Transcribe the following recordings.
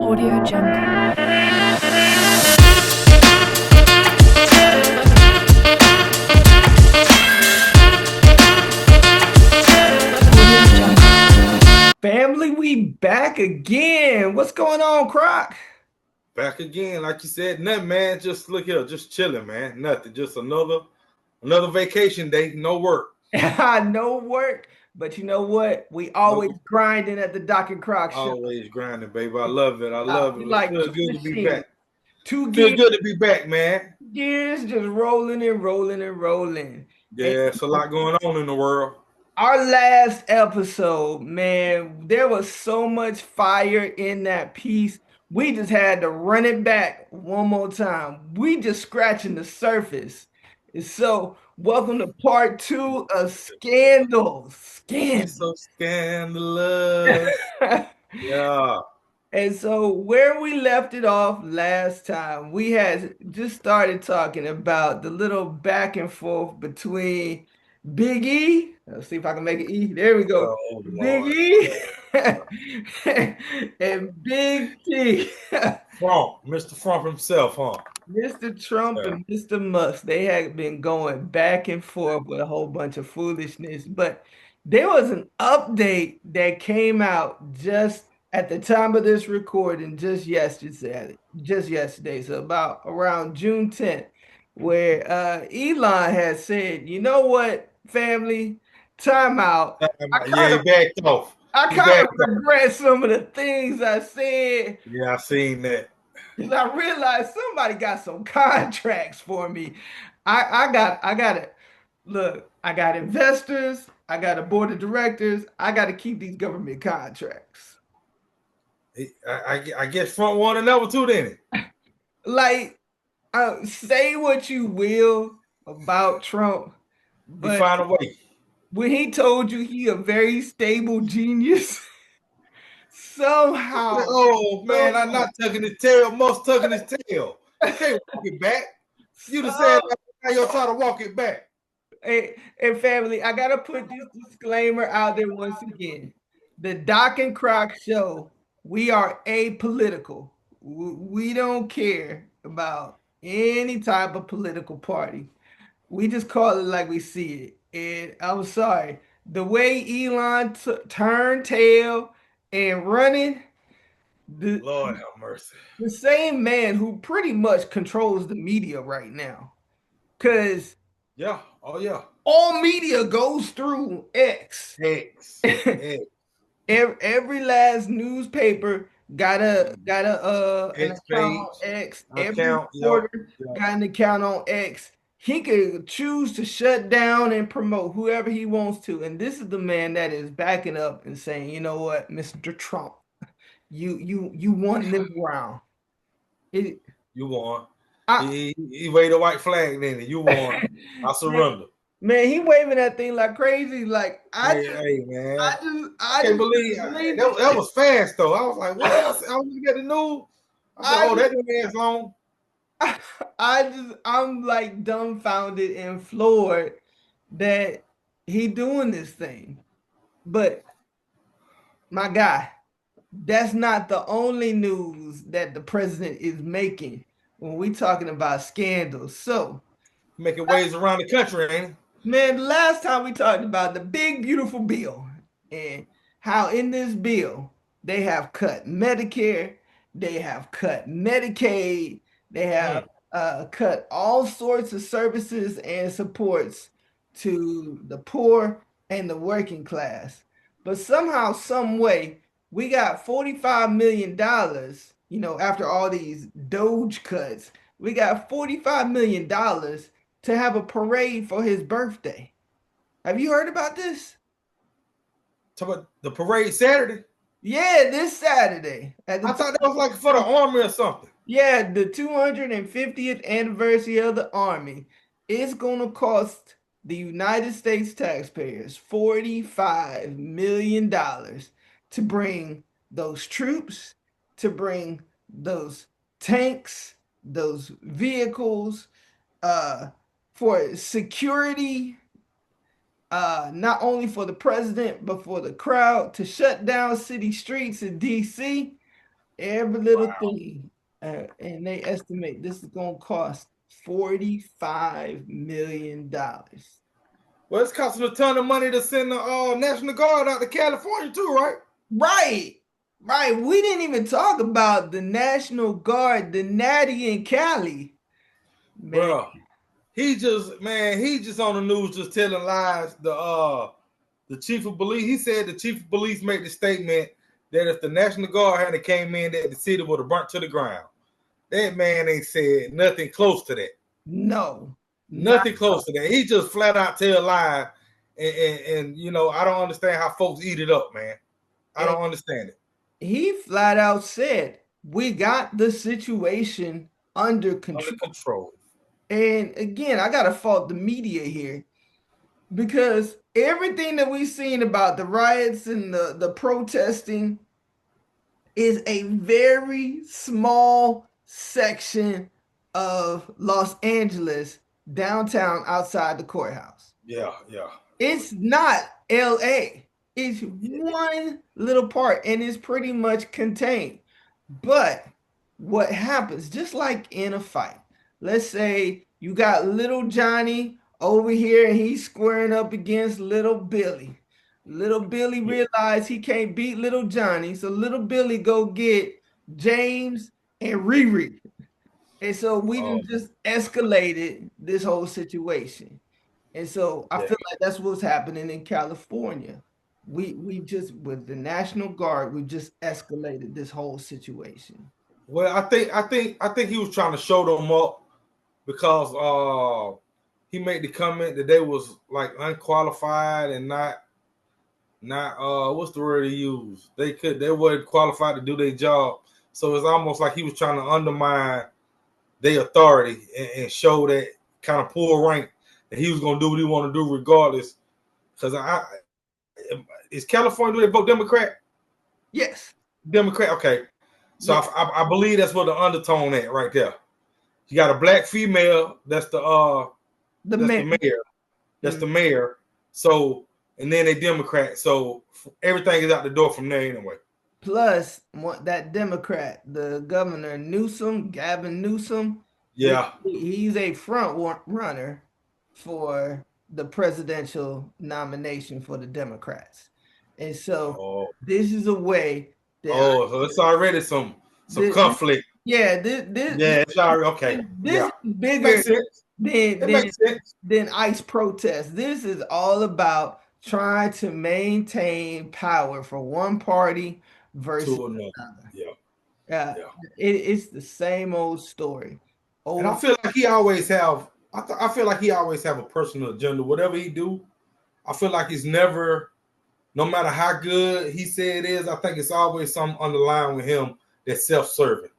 Audio Jungle. Audio Jungle. Family, we back again. What's going on, Croc? Back again, like you said, nothing, man. Just look here, just chilling, man. Nothing, just another vacation day, no work. No work, but you know what? We always Nope. grinding at the Doc and Croc show. Always grinding, baby. I love it. I love it. We It like feels two good to be machines, back. two Feels gears, good to be back, man. just rolling and rolling and rolling. And Yeah, it's a lot going on in the world. our last episode, man, there was so much fire in that piece. We just had to run it back one more time. We just scratching the surface. And so, welcome to part two of Scandals. It's so scandalous. Yeah. And so, where we left it off last time, we had just started talking about the little back and forth between Big E. Let's see if I can make it E. There we go. Oh Big Lord. E and Big T. Mr. Frump himself, huh? Mr. Trump Yeah. and Mr. Musk, they had been going back and forth with a whole bunch of foolishness. But there was an update that came out just at the time of this recording, just yesterday, so about around June 10th, where Elon had said, you know what, family, time out. I Yeah, kind he of backed off. I He kind of backed off. regret some of the things I said. Yeah, I seen that. Because I realized somebody got some contracts for me. I got it. Look, I got investors, I got a board of directors, I got to keep these government contracts. I guess Front one and number two, then. Like, say what you will about Trump, He but find a way. when he told you he a very stable genius, somehow, Oh man, I'm some, not tucking his tail. Musk tucking his tail. You can't walk it back. You just said that, now you're trying to walk it back. and family, I gotta put this disclaimer out there once again. The Doc and Croc show, we are apolitical. We don't care about any type of political party. We just call it like we see it. And I'm sorry, the way Elon turned tail and running, the Lord have mercy. the same man who pretty much controls the media right now. Because Yeah. Oh yeah. all media goes through X. X. X. Every last newspaper got an X account page. on X. Every Account. Yep. reporter Yep. got an account on X. He could choose to shut down and promote whoever he wants to. And this is the man that is backing up and saying, you know what, Mr. Trump, you won this round. It, You won. I, He waved a white flag then. You won. I surrender. man, he waving that thing like crazy. Like Hey man. I Can't just believe believe that was fast though. I was like, what? I was looking at the news. I said, oh, that didn't last long. I'm like dumbfounded and floored that he doing this thing. But my guy, that's not the only news that the president is making when we talking about scandals. So, Making waves around the country, ain't it? man, the last time we talked about the big beautiful bill and how in this bill they have cut Medicare, they have cut Medicaid, they have cut all sorts of services and supports to the poor and the working class. But somehow, some way, we got $45 million, after all these Doge cuts, we got $45 million to have a parade for his birthday. Have you heard about this? Talk about the parade Saturday. Yeah, this Saturday. I thought that was like for the army or something. Yeah, the 250th anniversary of the Army. It's going to cost the United States taxpayers $45 million to bring those troops, to bring those tanks, those vehicles, for security, not only for the president, but for the crowd, to shut down city streets in DC. every little thing, and they estimate this is gonna cost $45 million. Well, it's costing a ton of money to send the National Guard out to California too, right? Right, right. We didn't even talk about the National Guard, the Natty in Cali, man. Bro, he just on the news just telling lies. The chief of police, he said the chief of police made the statement that if the National Guard hadn't came in, that the city would have burnt to the ground. That man ain't said nothing close to that. No, Nothing close to that. He just flat out tell lies, and you know, I don't understand how folks eat it up, man. I don't understand it. He flat out said, "We got the situation under control." Under control. And again, I gotta fault the media here because everything that we've seen about the riots and the protesting is a very small section of Los Angeles downtown outside the courthouse. Yeah, yeah. It's not LA. It's one little part and it's pretty much contained. But what happens, just like in a fight, let's say you got little Johnny over here and he's squaring up against little Billy. Little Billy realized he can't beat little Johnny, so little Billy go get James and Riri. And so we just escalated this whole situation. And so I feel like that's what's happening in California. We just, with the National Guard, we just escalated this whole situation. Well, I think he was trying to show them up because he made the comment that they was like unqualified and not what's the word he used? They weren't qualified to do their job. So it's almost like he was trying to undermine their authority and show that kind of poor rank that he was gonna do what he want to do regardless. Because is California, do they vote Democrat? Yes. Democrat, okay. So yes. I believe that's what the undertone at right there. You got a black female, that's the mayor. That's the mayor. So, and then they Democrat. So everything is out the door from there anyway. Plus, that Democrat, the governor Gavin Newsom. Yeah. He's a front runner for the presidential nomination for the Democrats. And so this is a way that so it's already some conflict. It's already okay. This is bigger than ICE protests. This is all about trying to maintain power for one party versus another. It's the same old story. And I feel like he always have. I feel like he always have a personal agenda. Whatever he do, I feel like he's never. No matter how good he say it is, I think it's always something underlying with him that's self-serving.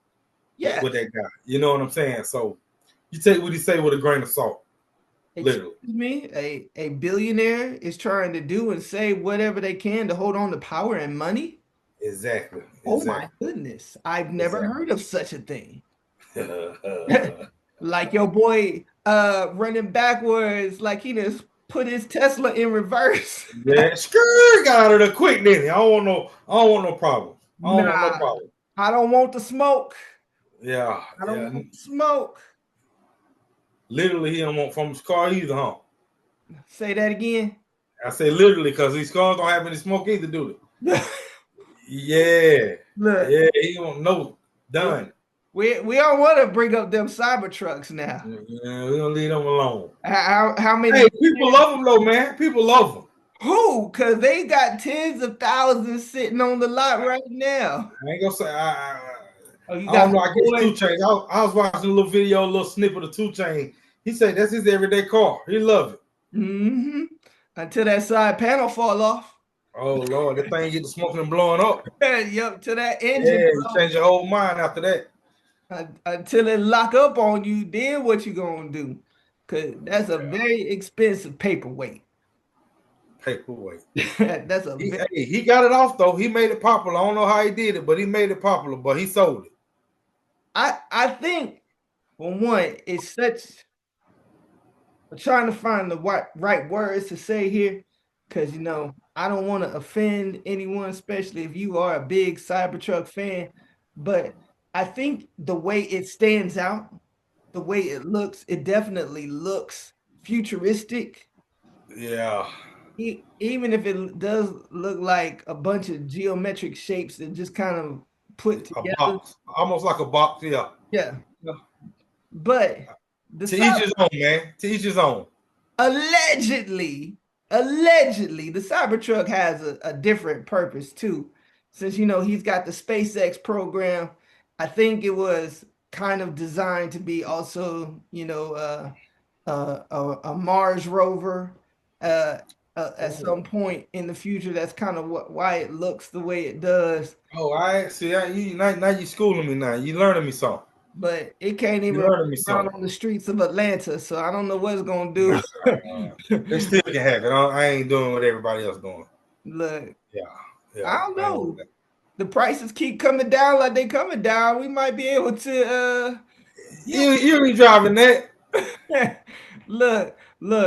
Yeah, with that guy, you know what I'm saying. So you take what he say with a grain of salt. Literally. Excuse me, a billionaire is trying to do and say whatever they can to hold on to power and money. Exactly. Oh my goodness, I've never heard of such a thing. Like your boy running backwards, like he just put his Tesla in reverse. Yeah, got out of there quick, didn't he? I don't want no problem. I don't want the smoke. Yeah. I don't want smoke. Literally, he don't want from his car either, huh? Say that again. I say literally because these cars don't have any smoke either, do they? Yeah. Look, yeah, he don't know. Done. We don't want to bring up them cyber trucks now. Yeah, we don't leave them alone. How many? Hey, people love them though, man. People love them. Who? Because they got tens of thousands sitting on the lot right now. I ain't gonna say. I don't know. I guess 2 Chainz. I was watching a little video, a little snippet of 2 Chainz. He said that's his everyday car. He love it. Mm-hmm. Until that side panel fall off. Oh Lord, that thing get to smoking and blowing up. Yep, to that engine. Yeah, you change your whole mind after that. Until it lock up on you, then what you gonna do? Cause that's a very expensive paperweight. That's a he got it off though. He made it popular. I don't know how he did it, but he made it popular. But he sold it. I think, for one, it's such. I'm trying to find the right words to say here, because you know I don't want to offend anyone, especially if you are a big Cybertruck fan. but I think the way it stands out, the way it definitely looks futuristic. Yeah. Even if it does look like a bunch of geometric shapes that just kind of put A together. box. Almost like a box, yeah. Yeah. But the To each his own, man. To each his own. allegedly, allegedly, the Cybertruck has a different purpose too. Since he's got the SpaceX program, I think it was kind of designed to be also, a Mars rover uh, at Oh. some point in the future. That's kind of why it looks the way it does. Oh, I see. Now you schooling me now. You learning me something. But it can't You even learning me run something. on the streets of Atlanta, so I don't know what it's gonna do. They still can have it. I ain't doing what everybody else doing. Look, Yeah. I Yeah. don't I ain't doing know. that. The prices keep coming down like they coming down. We might be able to get You ain't driving that. one. Look,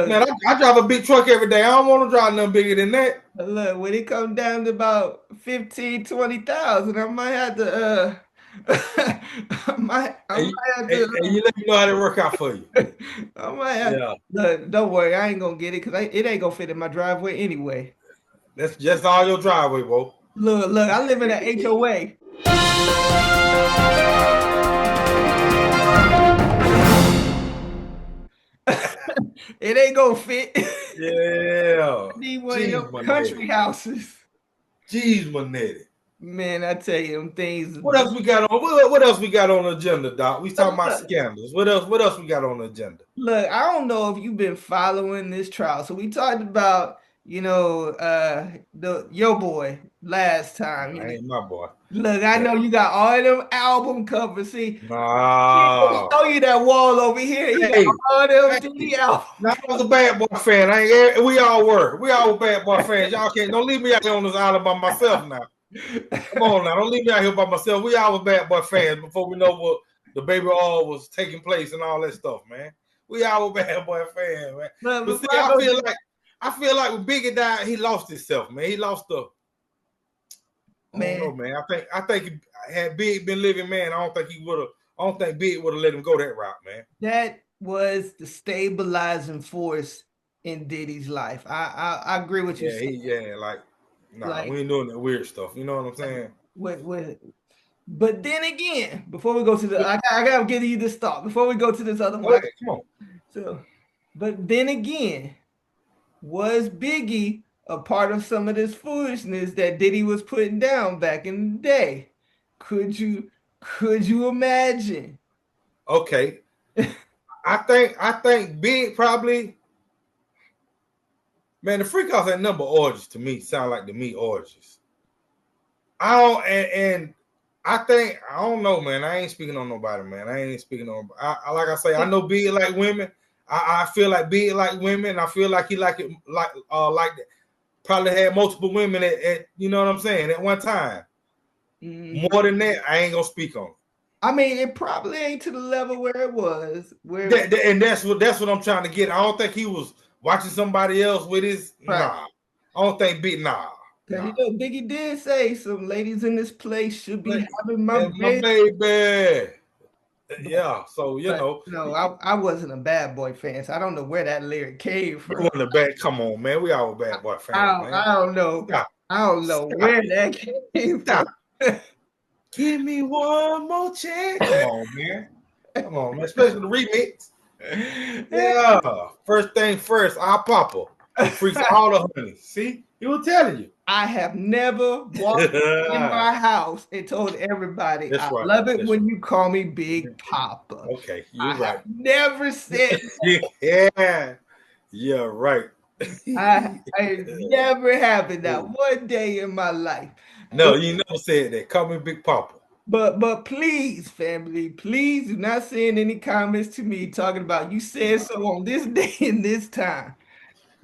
Man, I drive a big truck every day. I don't want to drive nothing bigger than that. look, when it comes down to about 15, 20,000, I might have to I And, might have and to you let me know how to work out for you. I might have Yeah. look, don't worry, I ain't gonna get it because it ain't gonna fit in my driveway anyway. That's just all your driveway, bro. Look, I live in an HOA. It ain't gonna fit. Yeah. I need one of Jeez, your country Manetti. houses. Jeez, Manetti. Man, I tell you, them things. What else we got on? What else we got on the agenda, Doc? We talking about Look, scandals. What else? What else we got on the agenda? look, I don't know if you've been following this trial. So we talked about, the your boy last time. I ain't my boy. Look, I Yeah. know you got all them album covers. See, he ain't gonna Nah. show you that wall over here. He got Hey, all them hey. Diddy albums. Now, I was a bad boy fan. We all were. We all were bad boy fans. Y'all can't. Don't leave me out here on this island by myself now. Come on now. Don't leave me out here by myself. We all were bad boy fans before we know what the baby all was taking place and all that stuff, man. We all were bad boy fans, man. But But see, before I go to I feel like when Biggie died, he lost himself, man. He lost the. I don't know, man, man. I think had Big been living, man, I don't think he would have. I don't think Big would have let him go that route, man. that was the stabilizing force in Diddy's life. I agree with you. Like, nah, Like we ain't doing that weird stuff. You know what I'm saying? with but then again, before we go to I gotta give you this thought before we go to this other Go one. ahead, come on. So, but then again, was Biggie a part of some of this foolishness that Diddy was putting down back in the day? Could you imagine? Okay. I think Big probably, man, the freak house ain't number orgies to me. Sound like the meat orgies. I don't and I think I don't know, man. I ain't speaking on nobody, man. I ain't speaking on. I like I say, I know Big like women. I feel like Big like women. I feel like he like it like that. Probably had multiple women at you know what I'm saying at one time. More than that, I ain't gonna speak on. I mean, it probably ain't to the level where it was. And that's what I'm trying to get. I don't think he was watching somebody else with his. Right. Nah, I don't think Big. Nah. Because Biggie did say some ladies in this place should be having my And my baby. baby. Yeah, so you But know, no, I wasn't a bad boy fan, so I don't know where that lyric came you from. wasn't a bad. Come on, man. We all bad boy fans, man. I don't know. Stop, I don't know stop, where that came from. stop. Give me one more chance. Come on, man. Come on, man. Especially the remix. Yeah. First thing first, our Papa freaks all the honey. See, he was telling you. I have never walked in my house and told everybody That's I right. love it That's when right. you call me Big Papa. Okay, I you're right. have never said Yeah, yeah, right. I never happened that one day in my life. No, you never said that. Call me Big Papa. But please, family, please do not send any comments to me talking about you said so on this day and this time.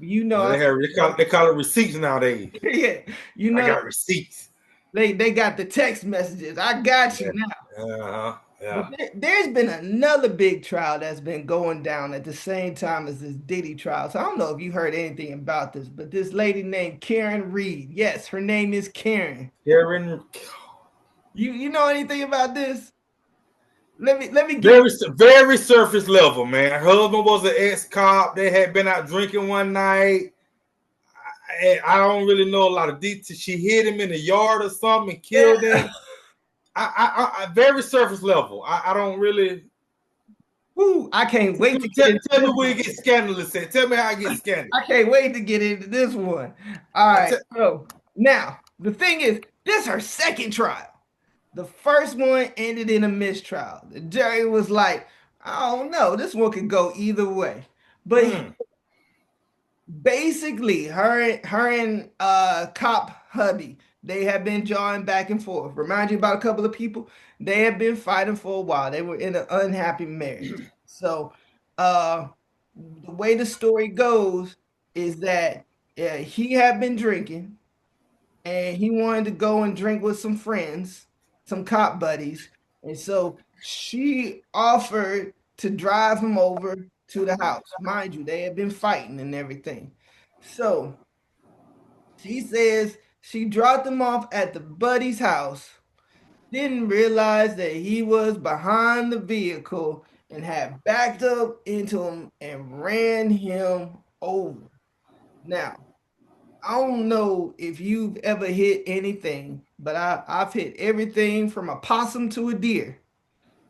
You know, They call it receipts nowadays. yeah, you I know, got receipts. they got the text messages. I got you now. Uh-huh. Yeah. But there's been another big trial that's been going down at the same time as this Diddy trial. So I don't know if you heard anything about this, but this lady named Karen Reed. Yes, her name is Karen. Karen. You know anything about this? Let me give Very very surface level, man. Her husband was an ex-cop. They had been out drinking one night. I don't really know a lot of details. She hit him in the yard or something and killed him. I very surface level. I don't really. Woo, I can't wait to get into Tell me this where one. you get scandalous at. Tell me how I get scandalous. I can't wait to get into this one. All right. So now the thing is, this is her second trial. The first one ended in a mistrial. The jury was like, I don't know, this one could go either way. But basically, her and cop hubby, they have been jawing back and forth. Remind you about a couple of people? They have been fighting for a while. They were in an unhappy marriage. So the way the story goes is that he had been drinking and he wanted to go and drink with some friends, some cop buddies. And so she offered to drive him over to the house. Mind you, they had been fighting and everything. So she says she dropped him off at the buddy's house, didn't realize that he was behind the vehicle and had backed up into him and ran him over. Now, I don't know if you've ever hit anything, but I've hit everything from a possum to a deer.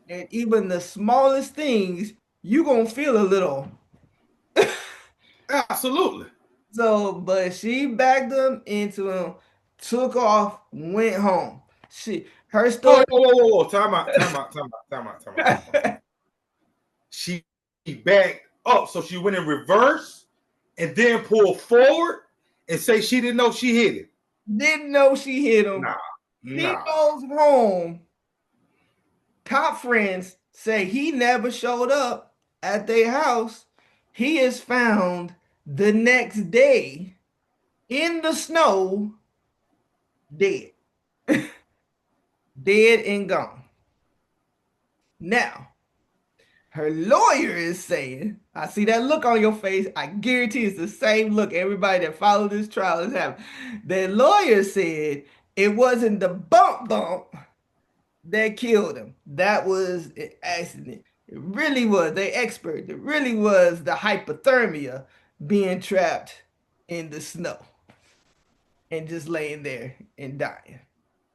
And even the smallest things, you're going to feel a little. Absolutely. So, but she backed them into him, took off, went home. Her story. Whoa. Time out. She backed up, so she went in reverse and then pulled forward and say she didn't know she hit it. Didn't know she hit him. He goes home. Cop friends say he never showed up at their house. He is found the next day in the snow, dead. Dead and gone. Now, her lawyer is saying, I see that look on your face. I guarantee it's the same look everybody that followed this trial is having. The lawyer said it wasn't the bump that killed him. That was an accident. It really was. They expert. It really was the hypothermia being trapped in the snow and just laying there and dying.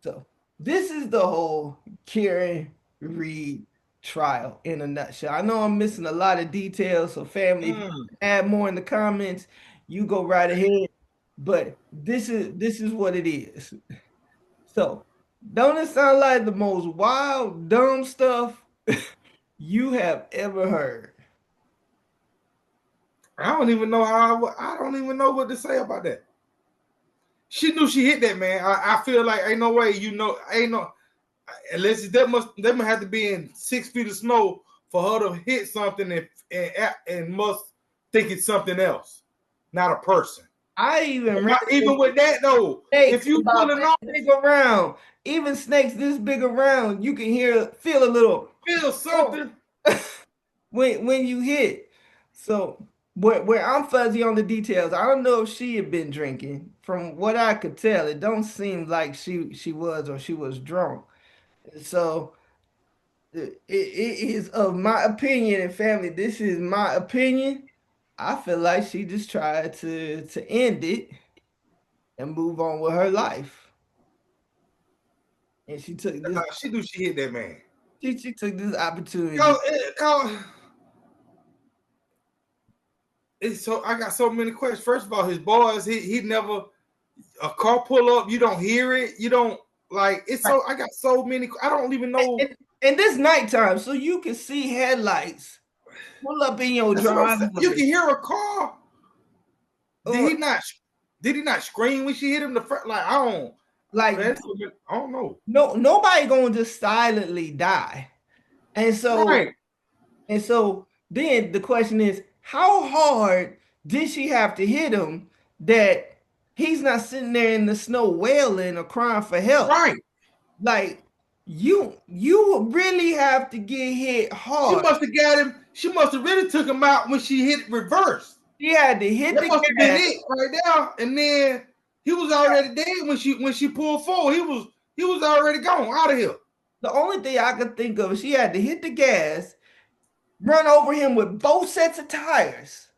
So this is the whole Karen Reed trial in a nutshell. I know I'm missing a lot of details, so family, if you add more in the comments, you go right ahead. But this is what it is. So don't it sound like the most wild, dumb stuff you have ever heard? I don't even know I don't even know what to say about that. She knew she hit that man. I feel like ain't no way ain't no unless that must have to be in 6 feet of snow for her to hit something and must think it's something else, not a person. I even with that though, if you pulling off big around, even snakes this big around, you can feel a little something when you hit. So where I'm fuzzy on the details, I don't know if she had been drinking. From what I could tell, it don't seem like she was or she was drunk. So it is of my opinion and family. This is my opinion. I feel like she just tried to end it and move on with her life. And she took this. She knew she hit that man. She took this opportunity. So I got so many questions. First of all, his boys, he never a car pull up, you don't hear it, you don't like it's so I got so many. I don't even know. And this nighttime, so you can see headlights pull up in your driveway. You can hear a car. Did he not scream when she hit him the front? Like I don't know. No, nobody gonna just silently die. And so then the question is, how hard did she have to hit him that he's not sitting there in the snow wailing or crying for help? Right. Like you really have to get hit hard. She must have got him. She must have really took him out when she hit reverse. She had to hit that the must gas have been it right there, and then he was already dead when she pulled forward. He was already gone out of here. The only thing I could think of is she had to hit the gas, run over him with both sets of tires,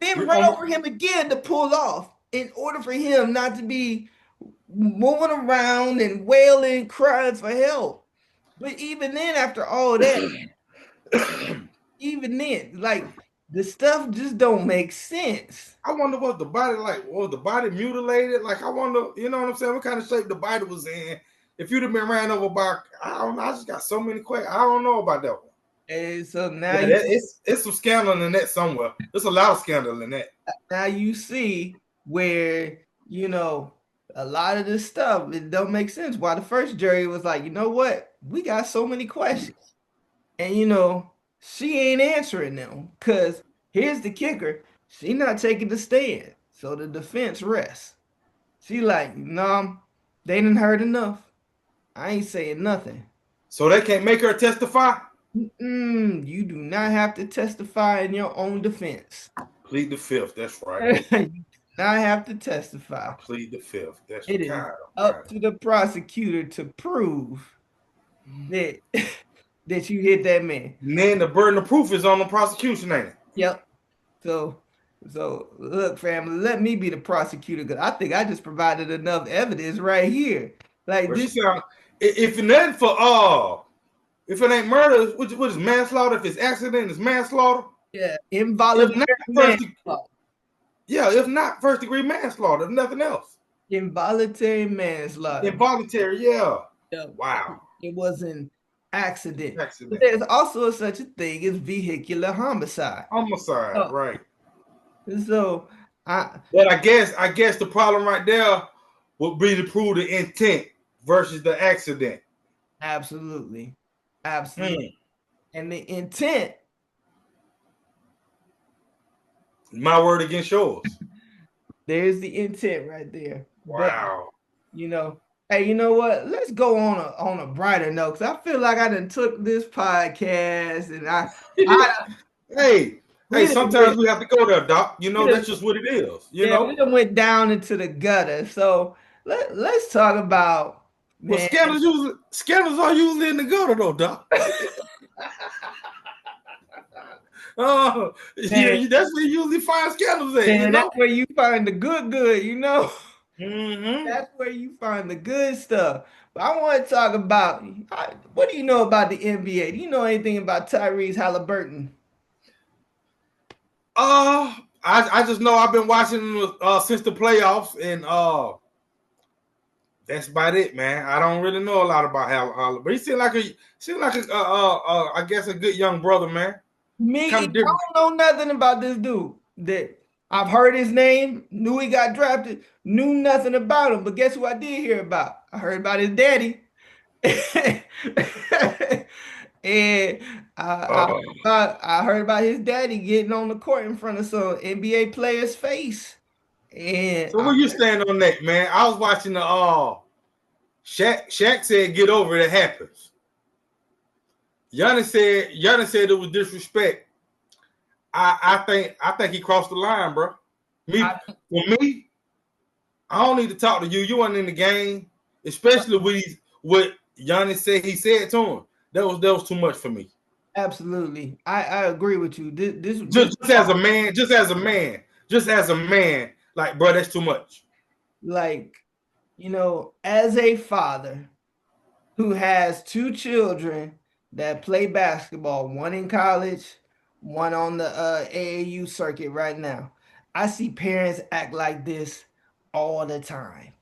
then run over him again to pull off in order for him not to be moving around and wailing, crying for help. But even then, after all that, even then, like the stuff just don't make sense. I wonder what the body like. Was the body mutilated? Like I wonder, you know what I'm saying? What kind of shape the body was in? If you'd have been ran over by, I don't know. I just got so many questions. I don't know about that one. And so now it's some scandal in that somewhere. There's a lot of scandal in that. Now you see where a lot of this stuff it don't make sense. Why the first jury was like, you know what? We got so many questions, and she ain't answering them because here's the kicker: she not taking the stand, so the defense rests. She like, no, they didn't heard enough. I ain't saying nothing. So they can't make her testify? You do not have to testify in your own defense. Plead the fifth. That's right. You do not have to testify. Plead the fifth. That's it is up to the prosecutor to prove that you hit that man. And then the burden of proof is on the prosecution, ain't it? Yep. So look, family, let me be the prosecutor because I think I just provided enough evidence right here. Like this. If it nothing for if it ain't murder, what is manslaughter? If it's accident, it's manslaughter. Yeah, involuntary manslaughter. Yeah, if not first degree manslaughter, if nothing else. Involuntary manslaughter. Involuntary, yeah. Wow. It was an accident. But there's also such a thing as vehicular homicide. Homicide, right. So but I guess the problem right there would be to prove the intent versus the accident. Absolutely. And the intent. My word against yours. There's the intent right there. Wow. But, hey, you know what? Let's go on a brighter note because I feel like I done took this podcast and Hey, sometimes we have to go there, Doc. That's just what it is. We done went down into the gutter. So let's talk about. Well, scandals are usually in the gutter, though, Doc. Oh, yeah, that's where you usually find scandals at. That's where you find the good, Mm-hmm. That's where you find the good stuff. But I want to talk about, what do you know about the NBA? Do you know anything about Tyrese Haliburton? I just know I've been watching since the playoffs, and that's about it, man. I don't really know a lot about Haliburton, but he seemed like I guess a good young brother, man. I don't know nothing about this dude. That I've heard his name, knew he got drafted, knew nothing about him. But guess who I did hear about? I heard about his daddy. And I heard about his daddy getting on the court in front of some NBA player's face. And so where you stand on that, man? I was watching the Shaq said get over it happens. Giannis said it was disrespect. I think he crossed the line, bro. I don't need to talk to you. You weren't in the game, especially with what Giannis said he said to him. That was too much for me. Absolutely, I agree with you. This just as a man, like, bro, that's too much. Like, as a father who has two children that play basketball, one in college, one on the AAU circuit right now, I see parents act like this all the time.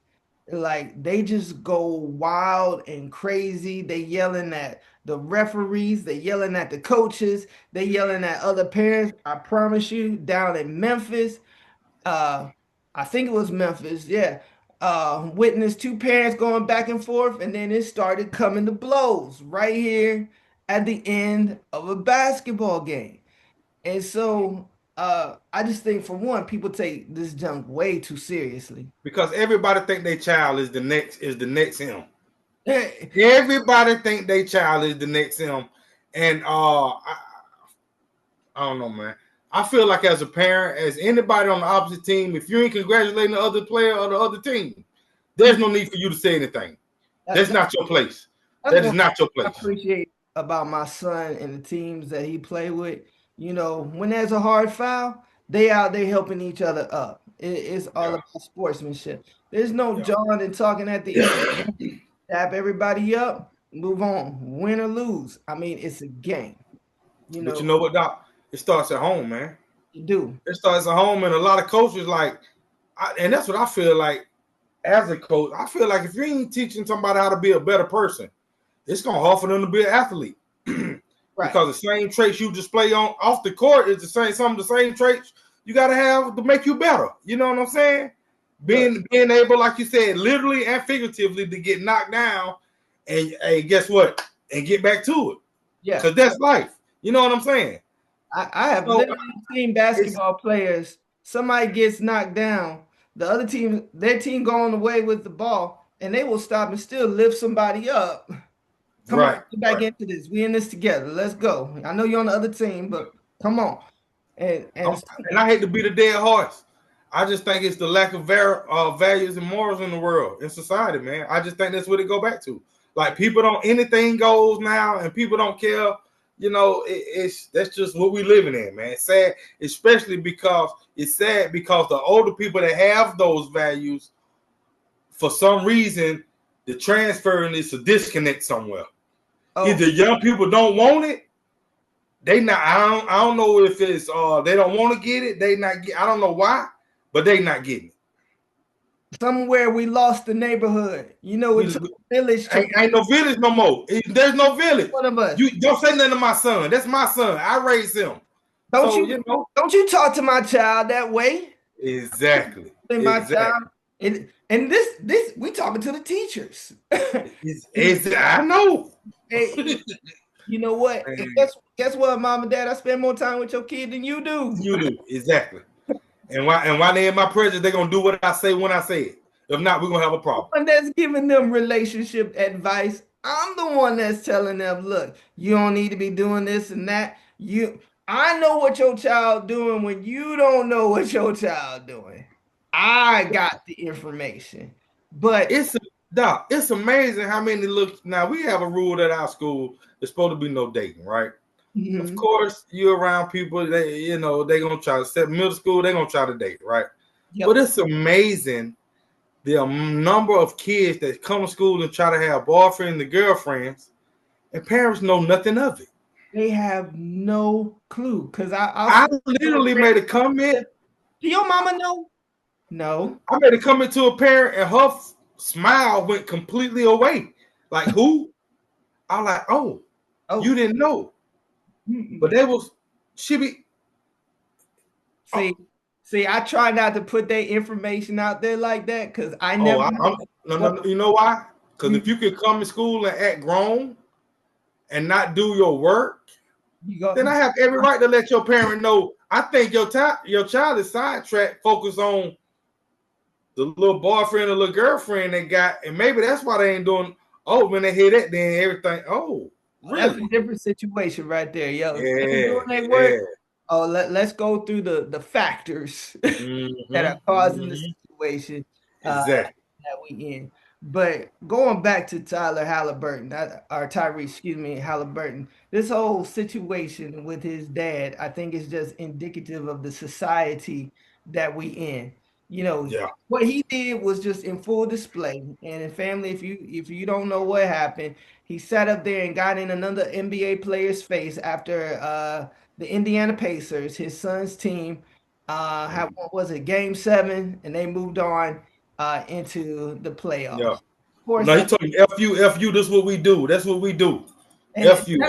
Like, they just go wild and crazy. They yelling at the referees, they yelling at the coaches, they yelling at other parents. I promise you, down in Memphis, I think it was Memphis, yeah. Witnessed two parents going back and forth, and then it started coming to blows right here at the end of a basketball game. And so I just think, for one, people take this junk way too seriously. Because everybody think their child is the next him. Everybody think their child is the next him. And I don't know, man. I feel like as a parent, as anybody on the opposite team, if you ain't congratulating the other player or the other team, there's no need for you to say anything. That's not your place. That's That is what not your I place. appreciate about my son and the teams that he play with. You know, when there's a hard foul, they out there helping each other up. It's all Yeah. about sportsmanship. There's no Yeah. John and talking at the end. Tap everybody up, move on, win or lose. I mean, it's a game. You But know, you know what, Doc? It starts at home, man. you do. It starts at home, and a lot of coaches and that's what I feel like as a coach. I feel like if you ain't teaching somebody how to be a better person, it's gonna hard for them to be an athlete. Right. Because the same traits you display on off the court is some of the same traits you got to have to make you better. You know what I'm saying? Being able, like you said, literally and figuratively, to get knocked down, and hey, guess what? And get back to it. Yeah. Because that's life. You know what I'm saying? I have literally seen basketball players. Somebody gets knocked down, the other team, their team going away with the ball, and they will stop and still lift somebody up. Come on, get back into this. We in this together. Let's go. I know you're on the other team, but come on. And I hate to be the dead horse. I just think it's the lack of values and morals in the world, in society, man. I just think that's what it go back to. Like, people don't, anything goes now, and people don't care. You know, that's just what we living in, man. It's sad, especially because the older people that have those values, for some reason, the transferring is a disconnect somewhere. Either young people don't want it, they not. I don't know if it's they don't want to get it. They not get. I don't know why, but they not getting it. Somewhere we lost the neighborhood. You know, it's a village. Ain't no village no more. There's no village. One of us. You don't say nothing to my son. That's my son. I raised him. Don't you talk to my child that way? Exactly. My child. And this we talking to the teachers. I know. Hey, you know what? Guess what, mom and dad? I spend more time with your kid than you do. You do, exactly. And why they in my presence, they're gonna do what I say when I say it. If not, we're gonna have a problem. And that's giving them relationship advice. I'm the one that's telling them, look, you don't need to be doing this and that. I know what your child doing when you don't know what your child doing. I got the information. But it's amazing how many look. Now, we have a rule at our school. There's supposed to be no dating, right? Mm-hmm. Of course, you're around people. They gonna try to set middle school. They're gonna try to date, right? Yep. But it's amazing the number of kids that come to school and try to have boyfriends and girlfriends, and parents know nothing of it. They have no clue. Because I literally made a comment. Do your mama know? No. I made a comment to a parent, and her smile went completely away. Like, who? I'm like, oh, you didn't know. But she be. See, I try not to put their information out there like that because I never. No, you know why? Because if you could come to school and act grown and not do your work, then I have every right to let your parent know. I think your child is sidetracked, focused on the little boyfriend or little girlfriend they got, and maybe that's why they ain't doing. Oh, when they hear that, then everything. Oh, really? That's a different situation right there, yo. Yeah, doing their work. Oh, let's go through the factors that are causing the situation that we in. But going back to Tyrese Haliburton, this whole situation with his dad, I think is just indicative of the society that we in. You know, what he did was just in full display. And in family, if you don't know what happened, he sat up there and got in another NBA player's face after the Indiana Pacers, his son's team, had what was it, Game 7, and they moved on into the playoffs. Yeah. No, he told me, F you, this is what we do. That's what we do. F you.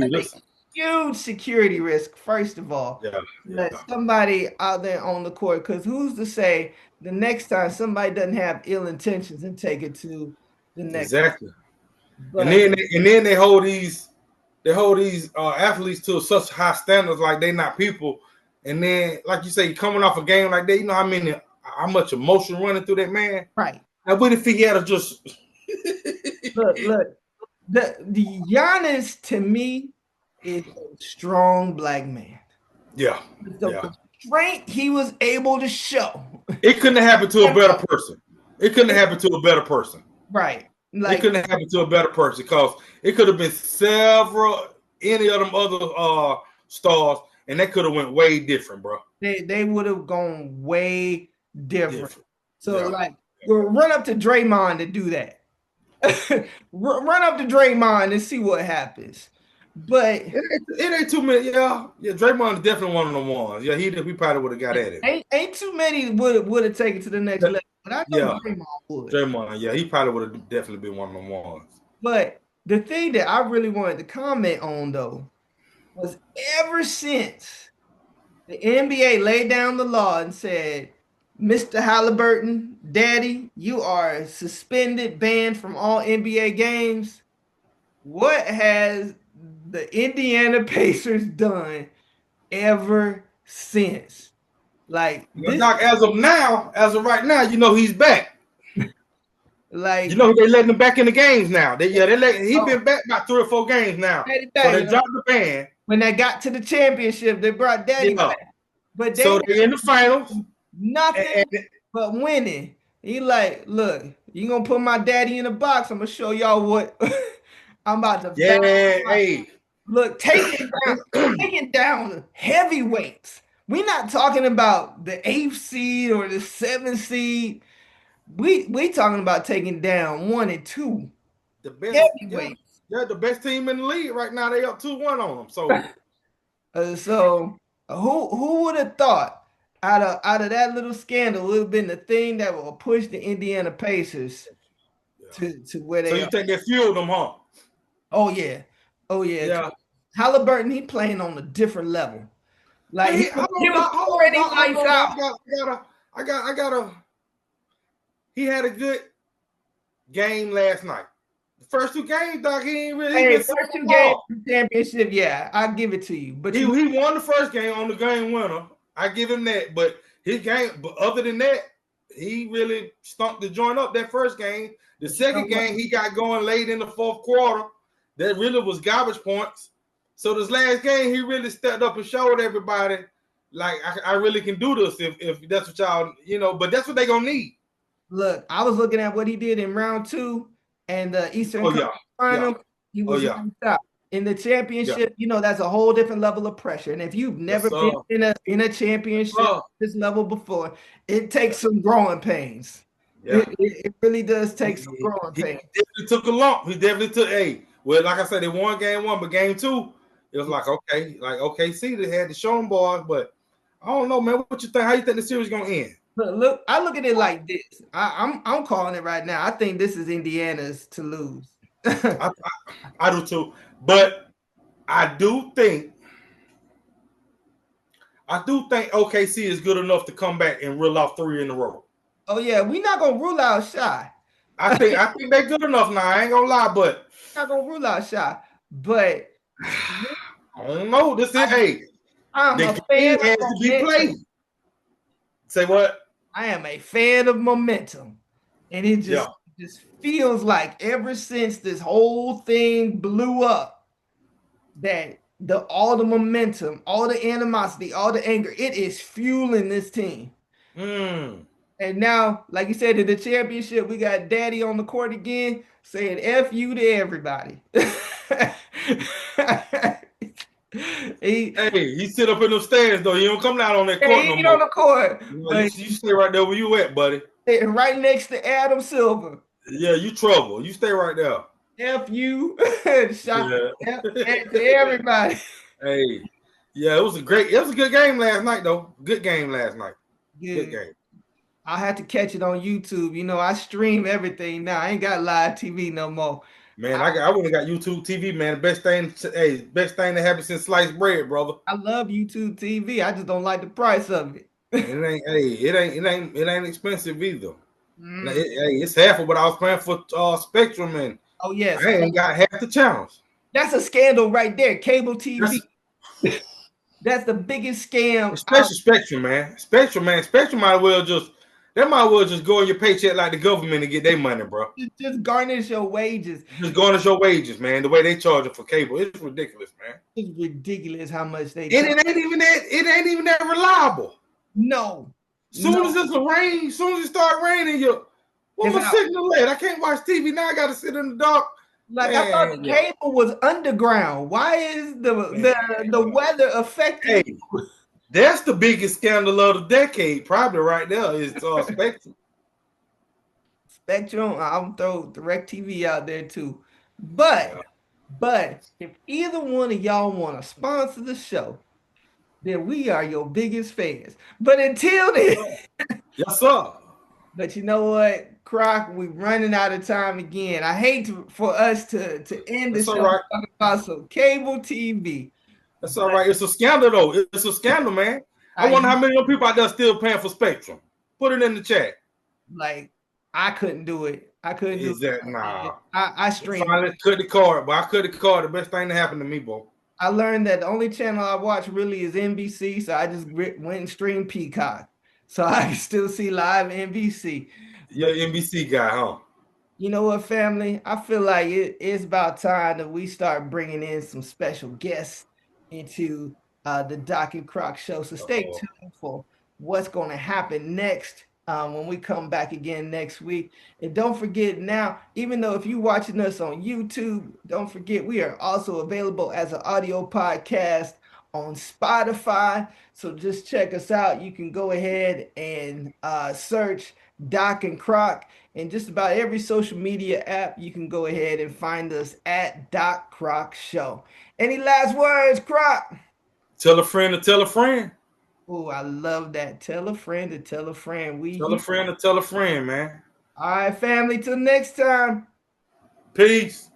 Listen. Huge security risk, first of all. Let somebody out there on the court, because who's to say the next time somebody doesn't have ill intentions and take it to the next. Exactly. But, and then they hold these athletes to such high standards, like they not people. And then, like you say, coming off a game like that, you know how much emotion running through that man. Right. Now, what if he had to just look, the Giannis to me is a strong black man. Yeah. The strength he was able to show. It couldn't have happened to a better person. Right. Like, it couldn't have happened to a better person because it could have been any of them other stars, and that could have went way different, bro. they would have gone way different. So Yeah. like, run up to Draymond to do that. Run up to Draymond and see what happens. But it ain't too many. Yeah. Draymond is definitely one of the ones. Yeah, we probably would have got at it. ain't too many would have taken to the next level. But I know Draymond would. Draymond, yeah, he probably would have definitely been one of them ones. But the thing that I really wanted to comment on though was ever since the NBA laid down the law and said, Mr. Haliburton, Daddy, you are suspended, banned from all NBA games. What has the Indiana Pacers done ever since? Like, Doc, as of right now, he's back. Like, they letting him back in the games now. He's been back about 3 or 4 games now. So they dropped the ban. When they got to the championship, they brought Daddy back. But so they're in the finals. Nothing but winning. He like, look, you gonna put my daddy in a box. I'm gonna show y'all what I'm about to. Yeah, hey. Look, taking down heavyweights. We're not talking about the 8th seed or the 7th seed. We talking about taking down 1 and 2. The best heavyweights. They're the best team in the league right now. They up 2-1 on them. So, so who would have thought out of that little scandal would have been the thing that will push the Indiana Pacers to where they are. So you think they fueled them, huh? Oh yeah. Haliburton, he playing on a different level. Like he was already lights out. I got he had a good game last night. The first 2 games, Doc, he ain't really. First 2 games championship, yeah, I'll give it to you. But he won the first game on the game winner. I give him that. But his game, but other than that, he really stumped the joint up that first game. The second game, he got going late in the 4th quarter. That really was garbage points. So this last game, he really stepped up and showed everybody, like, I really can do this if that's what y'all, but that's what they're going to need. Look, I was looking at what he did in round 2 and the Eastern Final. He was top. In the championship, that's a whole different level of pressure. And if you've never been in a championship this level before, it takes some growing pains. Yeah. It really does take some growing pains. He definitely took a lump. He definitely took well, like I said, they won game 1, but game 2, it was like OKC, they had to show them boys, but I don't know, man. What you think? How you think the series gonna end? Look, I look at it like this. I'm calling it right now. I think this is Indiana's to lose. I do too, but I do think OKC is good enough to come back and reel off 3 in a row. Oh yeah, we're not gonna rule out Shy. I think they're good enough now. I ain't gonna lie, but not gonna rule out Shy. But I don't know. This is I'm the a fan game has to be played. Say what? I am a fan of momentum, and it just feels like ever since this whole thing blew up, that all the momentum, all the animosity, all the anger, it is fueling this team. And now, like you said, in the championship, we got Daddy on the court again saying F you to everybody. He sit up in the stands though. He don't come down on that court no more. On the court. You stay right there where you at, buddy. Right next to Adam Silver. Yeah, you trouble. You stay right there. F you. Shout to everybody. Yeah, it was a good game last night though. Good game last night. Good game. I had to catch it on YouTube. I stream everything now. I ain't got live TV no more. Man, I wouldn't have got YouTube TV, man. Best thing that happened since sliced bread, brother. I love YouTube TV. I just don't like the price of it. It ain't expensive either. It's half of what I was paying for Spectrum, and yes, I ain't got half the channels. That's a scandal right there. Cable TV. That's the biggest scam. Especially Spectrum, man. Spectrum might as well just go in your paycheck like the government and get their money, bro. Just garnish your wages. Just garnish your wages, man. The way they charge it for cable, it's ridiculous, man. It's ridiculous how much they. And it ain't even that reliable. No. Soon as it start raining, What It's my out. signal at? I can't watch TV now. I got to sit in the dark. Like I Man, thought the yeah. cable was underground. Why is the weather affecting? Hey, that's the biggest scandal of the decade, probably right there. Is Spectrum. Spectrum? I'm throw DirecTV out there too. But Yeah. but if either one of y'all want to sponsor the show, then we are your biggest fans. But until then, Yes, sir. but you know what, Croc, we're running out of time again. I hate for us to end the That's show all right. talking about some cable TV. That's all right. It's a scandal, though. It's a scandal, man. I wonder how many of them people out there still paying for Spectrum. Put it in the chat. Like I couldn't do it. I couldn't do Is it. that nah? I streamed. Finally cut the cord, but I cut the cord. The best thing that happened to me, boy. I learned that the only channel I watch really is NBC, so I just went and streamed Peacock, so I can still see live NBC. You're an NBC guy, huh? You know what, family? I feel like it's about time that we start bringing in some special guests into the Doc and Croc show. So stay tuned for what's going to happen next when we come back again next week. And don't forget now, even though if you're watching us on YouTube, don't forget we are also available as an audio podcast on Spotify. So just check us out. You can go ahead and search Doc and Croc. And just about every social media app, you can go ahead and find us at Doc Croc Show. Any last words, Croc? Tell a friend to tell a friend. Oh, I love that. Tell a friend to tell a friend. Tell a friend to tell a friend, man. All right, family. Till next time. Peace.